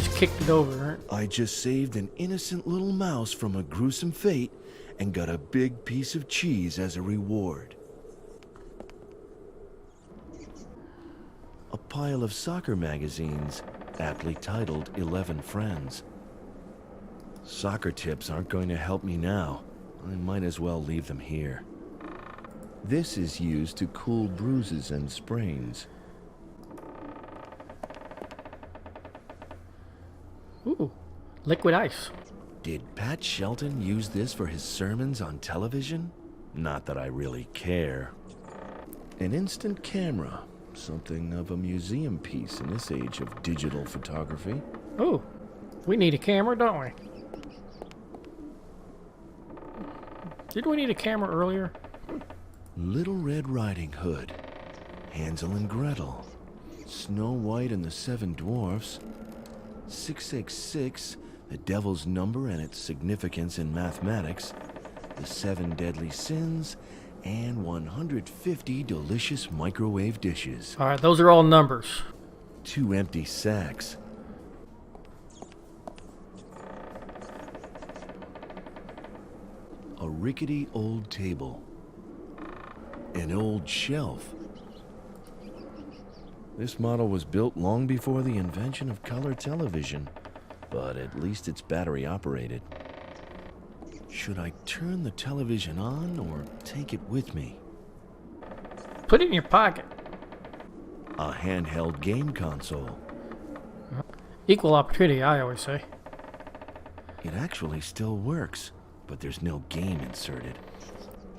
just kicked it over, right? I just saved an innocent little mouse from a gruesome fate and got a big piece of cheese as a reward. A pile of soccer magazines, aptly titled 11 Friends. Soccer tips aren't going to help me now. I might as well leave them here. This is used to cool bruises and sprains. Ooh, liquid ice. Did Pat Shelton use this for his sermons on television? Not that I really care. An instant camera, something of a museum piece in this age of digital photography. Ooh, we need a camera, don't we? Didn't we need a camera earlier? Little Red Riding Hood, Hansel and Gretel, Snow White and the Seven Dwarfs, 666, the devil's number and its significance in mathematics, the 7 deadly sins, and 150 delicious microwave dishes. All right, those are all numbers. 2 empty sacks. A rickety old table. An old shelf. This model was built long before the invention of color television, but at least it's battery operated. Should I turn the television on or take it with me? Put it in your pocket. A handheld game console. Equal opportunity, I always say. It actually still works, but there's no game inserted.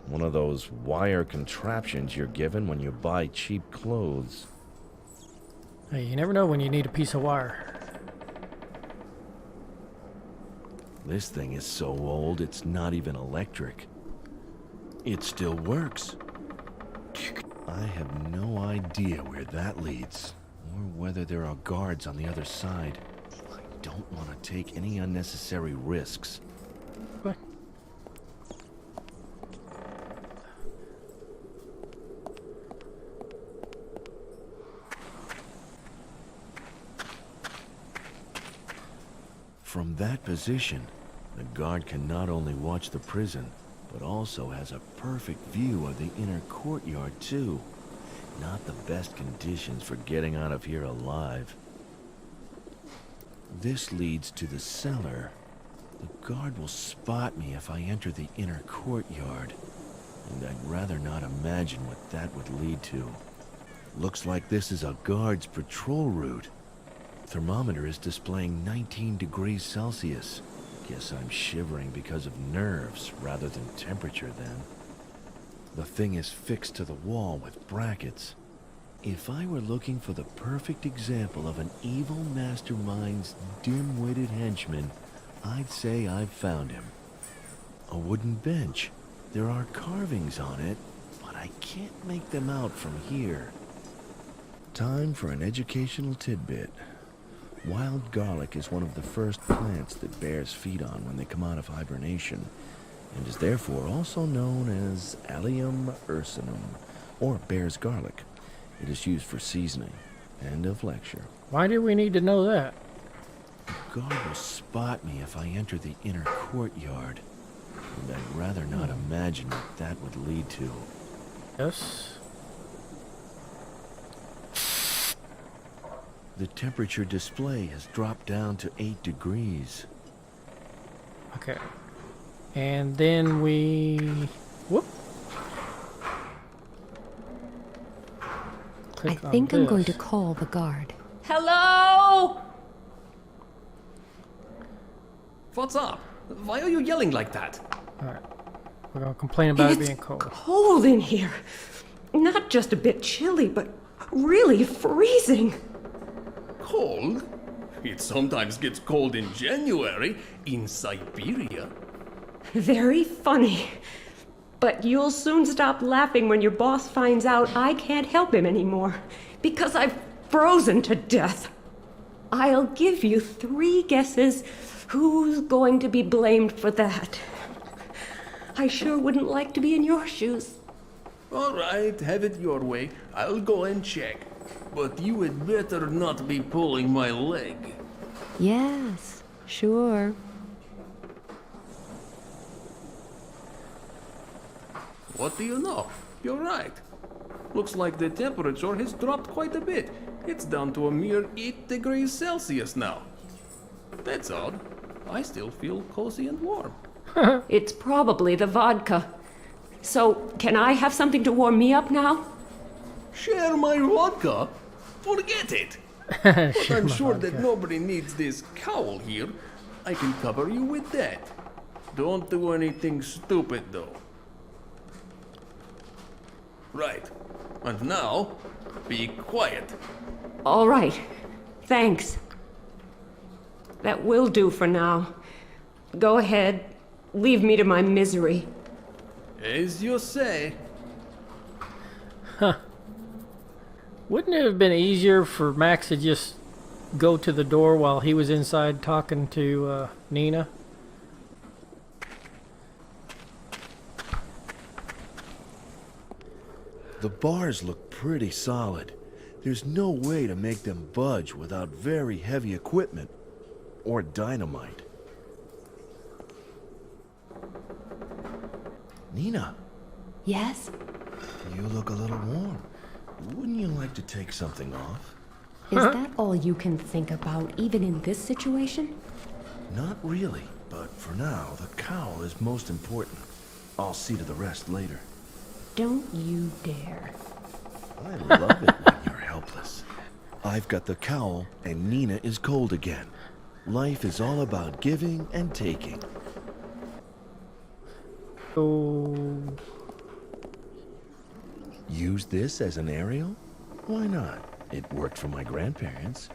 One of those wire contraptions you're given when you buy cheap clothes. Hey, you never know when you need a piece of wire. This thing is so old, it's not even electric. It still works. I have no idea where that leads, or whether there are guards on the other side. I don't want to take any unnecessary risks. What? From that position, the guard can not only watch the prison, but also has a perfect view of the inner courtyard, too. Not the best conditions for getting out of here alive. This leads to the cellar. The guard will spot me if I enter the inner courtyard, and I'd rather not imagine what that would lead to. Looks like this is a guard's patrol route. Thermometer is displaying 19 degrees Celsius. Guess I'm shivering because of nerves rather than temperature then. The thing is fixed to the wall with brackets. If I were looking for the perfect example of an evil mastermind's dim-witted henchman, I'd say I've found him. A wooden bench. There are carvings on it, but I can't make them out from here. Time for an educational tidbit. Wild garlic is one of the first plants that bears feed on when they come out of hibernation, and is therefore also known as Allium ursinum, or bear's garlic. It is used for seasoning. End of lecture. Why do we need to know that? The guard will spot me if I enter the inner courtyard, and I'd rather not imagine what that would lead to. Yes. The temperature display has dropped down to 8 degrees. Okay. And then we... Whoop. I think I'm going to call the guard. Hello? What's up? Why are you yelling like that? Alright. We're going to complain about it It's being cold. cold in here. Not just a bit chilly, but really freezing. Cold? It sometimes gets cold in January in Siberia. Very funny. But you'll soon stop laughing when your boss finds out I can't help him anymore, because I've frozen to death. I'll give you 3 guesses who's going to be blamed for that. I sure wouldn't like to be in your shoes. All right, have it your way. I'll go and check. But you had better not be pulling my leg. Yes, sure. What do you know? You're right. Looks like the temperature has dropped quite a bit. It's down to a mere 8 degrees Celsius now. That's odd. I still feel cozy and warm. It's probably the vodka. So, can I have something to warm me up now? Share my vodka? Forget it. But Share I'm my sure vodka. that nobody needs this cowl here. I can cover you with that. Don't do anything stupid, though. Right. And now, be quiet. All right. Thanks. That will do for now. Go ahead. Leave me to my misery. As you say. Wouldn't it have been easier for Max to just go to the door while he was inside talking to Nina? The bars look pretty solid. There's no way to make them budge without very heavy equipment. Or dynamite. Nina, Yes? you look a little warm. Wouldn't you like to take something off? Is that all you can think about, even in this situation? Not really, but for now, the cowl is most important. I'll see to the rest later. Don't you dare. I love it when you're helpless. I've got the cowl, and Nina is cold again. Life is all about giving and taking. Oh, Use this as an aerial? Why not? It worked for my grandparents.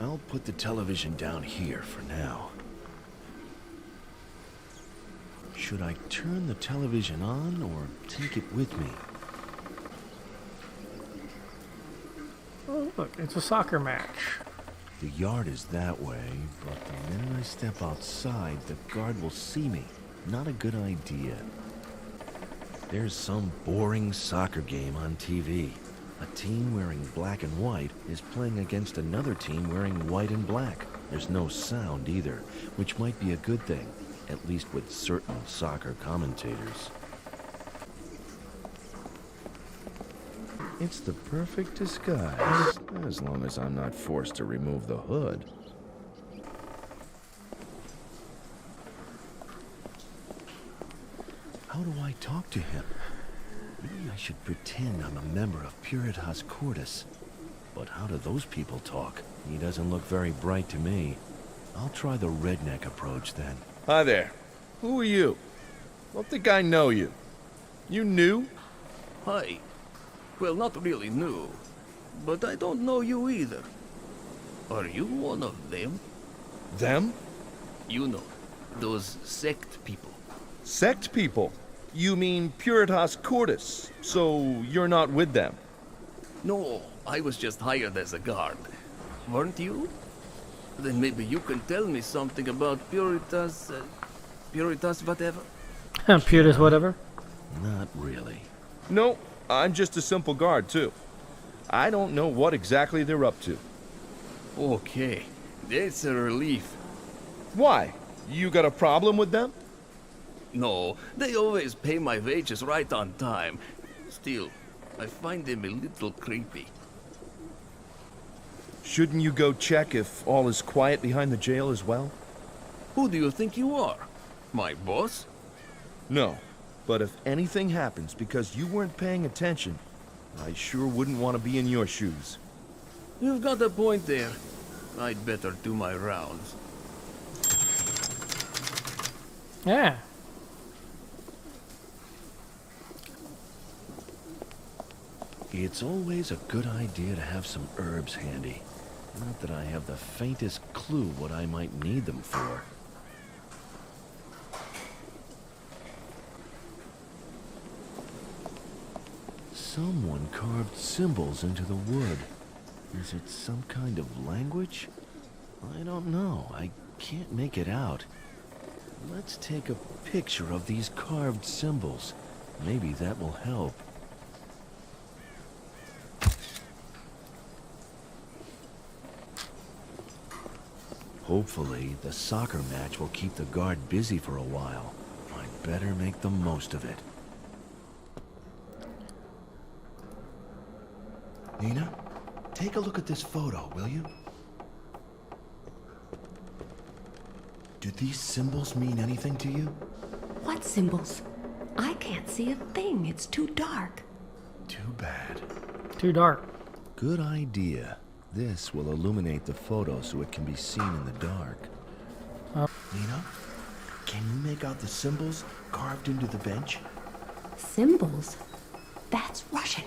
I'll put the television down here for now. Should I turn the television on or take it with me? oh look, it's a soccer match. The yard is that way, but the minute I step outside, the guard will see me. Not a good idea. There's some boring soccer game on TV. A team wearing black and white is playing against another team wearing white and black. There's no sound either, which might be a good thing, at least with certain soccer commentators. It's the perfect disguise, as long as I'm not forced to remove the hood. How do I talk to him? Maybe I should pretend I'm a member of Puritas Cordis. But how do those people talk? He doesn't look very bright to me. I'll try the redneck approach then. Hi there. Who are you? Don't think I know you. You new? Hi. Well, not really new. But I don't know you either. Are you one of them? Them? You know, those sect people. Sect people? You mean Puritas Cordis, so you're not with them? No, I was just hired as a guard. Weren't you? Then maybe you can tell me something about Puritas... Puritas whatever? Puritas, whatever. Not really. No, I'm just a simple guard, too. I don't know what exactly they're up to. Okay, that's a relief. Why? You got a problem with them? No, they always pay my wages right on time. Still, I find them a little creepy. Shouldn't you go check if all is quiet behind the jail as well? Who do you think you are? My boss? No, but if anything happens because you weren't paying attention, I sure wouldn't want to be in your shoes. You've got a point there. I'd better do my rounds. Yeah. It's always a good idea to have some herbs handy. Not that I have the faintest clue what I might need them for. Someone carved symbols into the wood. Is it some kind of language? I don't know. I can't make it out. Let's take a picture of these carved symbols. Maybe that will help. Hopefully, the soccer match will keep the guard busy for a while. I'd better make the most of it. Nina, take a look at this photo, will you? Do these symbols mean anything to you? What symbols? I can't see a thing. It's too dark. Too bad. Too dark. Good idea. This will illuminate the photo so it can be seen in the dark. Nina, can you make out the symbols carved into the bench? Symbols? That's Russian.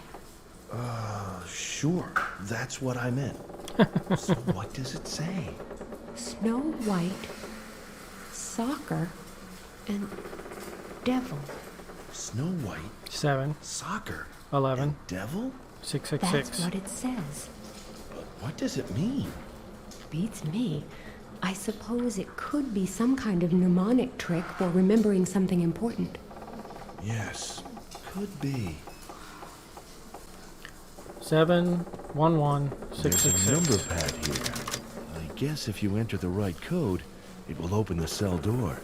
Sure. That's what I meant. So what does it say? Snow White, soccer, and devil. Snow White, 7, soccer, 11, and devil? 666. That's what it says. What does it mean? Beats me. I suppose it could be some kind of mnemonic trick for remembering something important. Yes, could be. 711 There's a number 666. pad here. I guess if you enter the right code, it will open the cell door.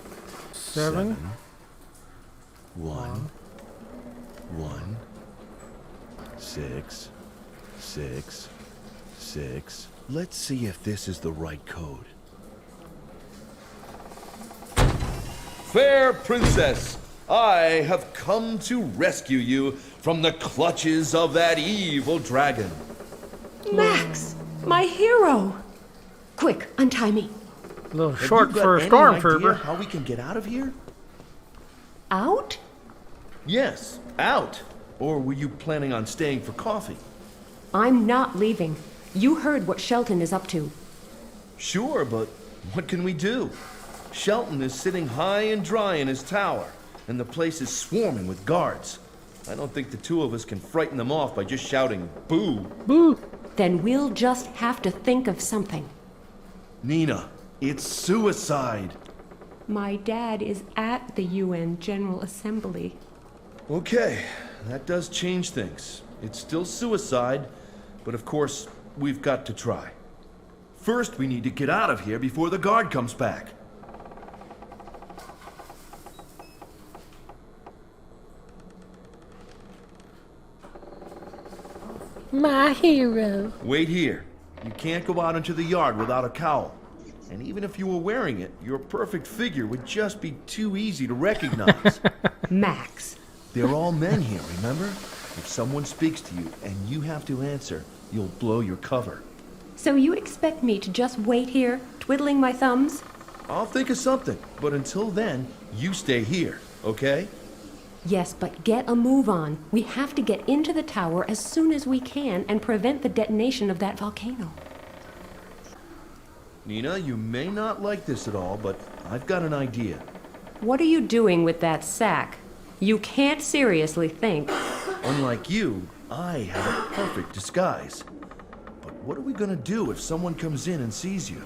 7. 1 1 6 6 6. Let's see if this is the right code. Fair princess, I have come to rescue you from the clutches of that evil dragon. Max, my hero! Quick, untie me. A little Have short you got for a any idea stormtrooper. how we can get out of here? Out? Yes, out. Or were you planning on staying for coffee? I'm not leaving. You heard what Shelton is up to. Sure, but what can we do? Shelton is sitting high and dry in his tower, and the place is swarming with guards. I don't think the two of us can frighten them off by just shouting, boo. Boo! Then we'll just have to think of something. Nina, it's suicide. My dad is at the UN General Assembly. Okay, that does change things. It's still suicide, but of course, we've got to try. First, we need to get out of here before the guard comes back. My hero. Wait here. You can't go out into the yard without a cowl. And even if you were wearing it, your perfect figure would just be too easy to recognize. Max. They're all men here, remember? If someone speaks to you and you have to answer, you'll blow your cover. So you expect me to just wait here, twiddling my thumbs? I'll think of something, but until then, you stay here, okay? Yes, but get a move on. We have to get into the tower as soon as we can and prevent the detonation of that volcano. Nina, you may not like this at all, but I've got an idea. What are you doing with that sack? You can't seriously think. Unlike you, I have a perfect disguise. But what are we gonna do if someone comes in and sees you?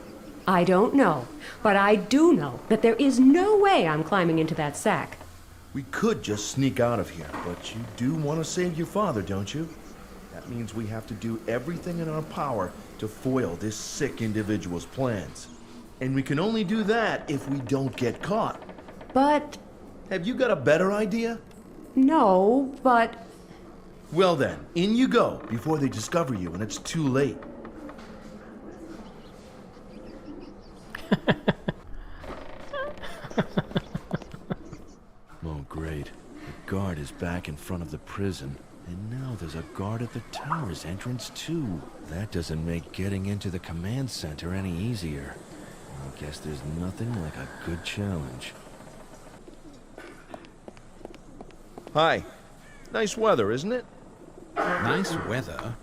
I don't know, but I do know that there is no way I'm climbing into that sack. We could just sneak out of here, but you do want to save your father, don't you? That means we have to do everything in our power to foil this sick individual's plans. And we can only do that if we don't get caught. But, Have you got a better idea? no, but... Well then, in you go before they discover you and it's too late. Oh, great. The guard is back in front of the prison. And now there's a guard at the tower's entrance, too. That doesn't make getting into the command center any easier. I guess there's nothing like a good challenge. Hi. Nice weather, isn't it? Nice weather.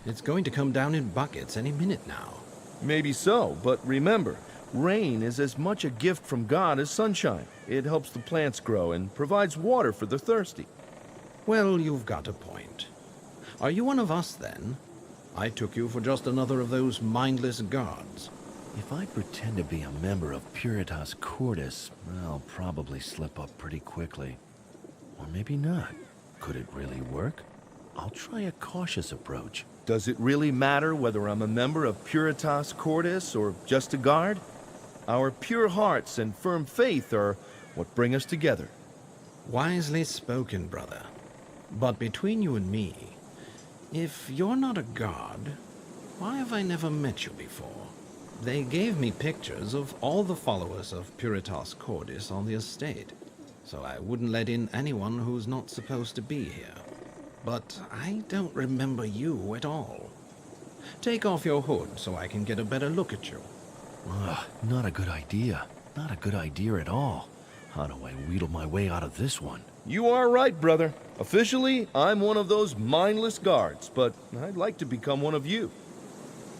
It's going to come down in buckets any minute now. Maybe so, but remember, rain is as much a gift from God as sunshine. It helps the plants grow and provides water for the thirsty. Well, you've got a point. Are you one of us, then? I took you for just another of those mindless guards. If I pretend to be a member of Puritas Cordis, I'll probably slip up pretty quickly. Or maybe not. Could it really work? I'll try a cautious approach. Does it really matter whether I'm a member of Puritas Cordis or just a guard? Our pure hearts and firm faith are what bring us together. Wisely spoken, brother. But between you and me, if you're not a god, why have I never met you before? They gave me pictures of all the followers of Puritas Cordis on the estate, so I wouldn't let in anyone who's not supposed to be here. But I don't remember you at all. Take off your hood so I can get a better look at you. Not a good idea. Not a good idea at all. How do I wheedle my way out of this one? You are right, brother. Officially, I'm one of those mindless guards, but I'd like to become one of you.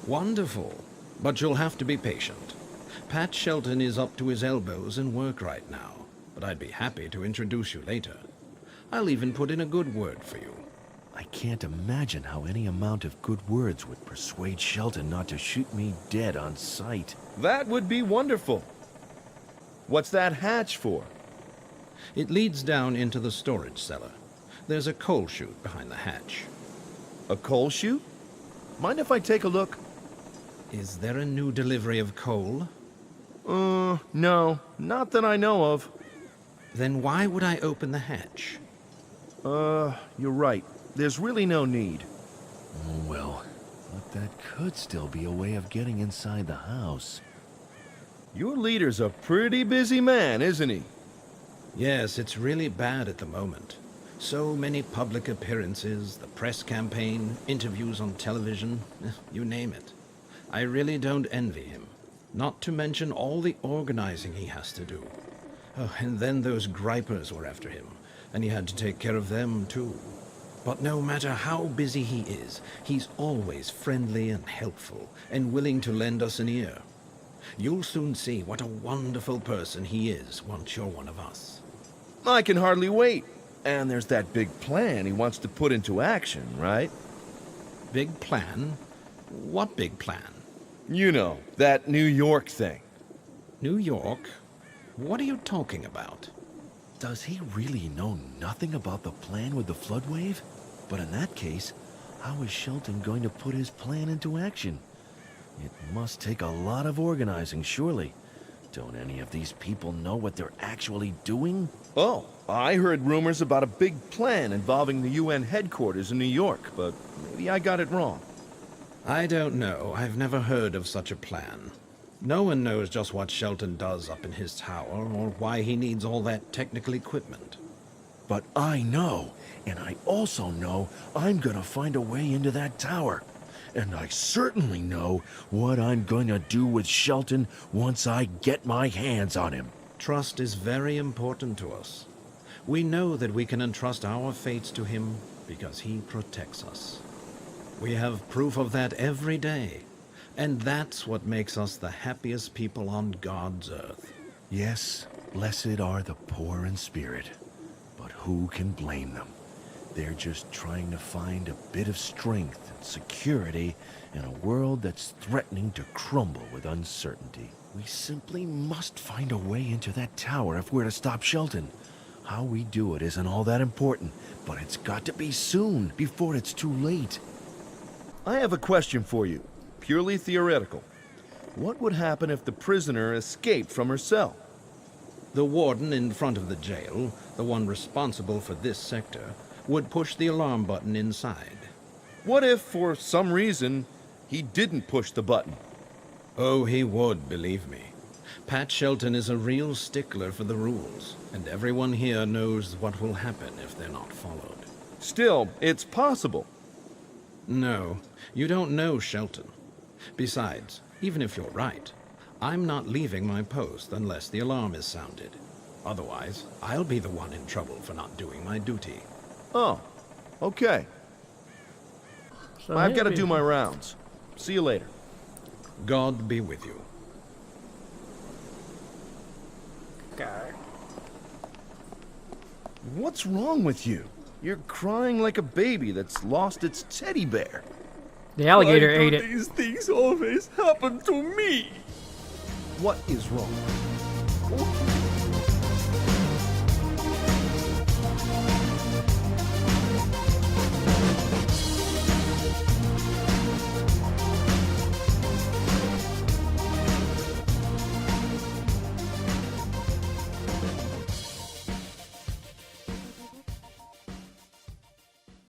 Wonderful. But you'll have to be patient. Pat Shelton is up to his elbows in work right now, but I'd be happy to introduce you later. I'll even put in a good word for you. I can't imagine how any amount of good words would persuade Shelton not to shoot me dead on sight. That would be wonderful. What's that hatch for? It leads down into the storage cellar. There's a coal chute behind the hatch. A coal chute? Mind if I take a look? Is there a new delivery of coal? No, not that I know of. Then why would I open the hatch? You're right. There's really no need. Oh, well, but that could still be a way of getting inside the house. Your leader's a pretty busy man, isn't he? Yes, it's really bad at the moment. So many public appearances, the press campaign, interviews on television, you name it. I really don't envy him. Not to mention all the organizing he has to do. Oh, and then those gripers were after him, and he had to take care of them too. But no matter how busy he is, he's always friendly and helpful, and willing to lend us an ear. You'll soon see what a wonderful person he is once you're one of us. I can hardly wait. And there's that big plan he wants to put into action, right? Big plan? What big plan? You know, that New York thing. New York? What are you talking about? Does he really know nothing about the plan with the flood wave? But in that case, how is Shelton going to put his plan into action? It must take a lot of organizing, surely. Don't any of these people know what they're actually doing? Oh, I heard rumors about a big plan involving the UN headquarters in New York, but maybe I got it wrong. I don't know. I've never heard of such a plan. No one knows just what Shelton does up in his tower, or why he needs all that technical equipment. But I know, and I also know I'm gonna find a way into that tower. And I certainly know what I'm going to do with Shelton once I get my hands on him. Trust is very important to us. We know that we can entrust our fates to him because he protects us. We have proof of that every day, and that's what makes us the happiest people on God's earth. Yes, blessed are the poor in spirit, but who can blame them? They're just trying to find a bit of strength and security in a world that's threatening to crumble with uncertainty. We simply must find a way into that tower if we're to stop Shelton. How we do it isn't all that important, but it's got to be soon, before it's too late. I have a question for you, purely theoretical. What would happen if the prisoner escaped from her cell? The warden in front of the jail, the one responsible for this sector, would push the alarm button inside. What if, for some reason, he didn't push the button? Oh, he would, believe me. Pat Shelton is a real stickler for the rules, and everyone here knows what will happen if they're not followed. Still, it's possible. No, you don't know Shelton. Besides, even if you're right, I'm not leaving my post unless the alarm is sounded. Otherwise, I'll be the one in trouble for not doing my duty. Oh, okay. So I've got to maybe- do my rounds. See you later. God be with you. Guy. What's wrong with you? You're crying like a baby that's lost its teddy bear. The alligator ate it. These things always happen to me. What is wrong?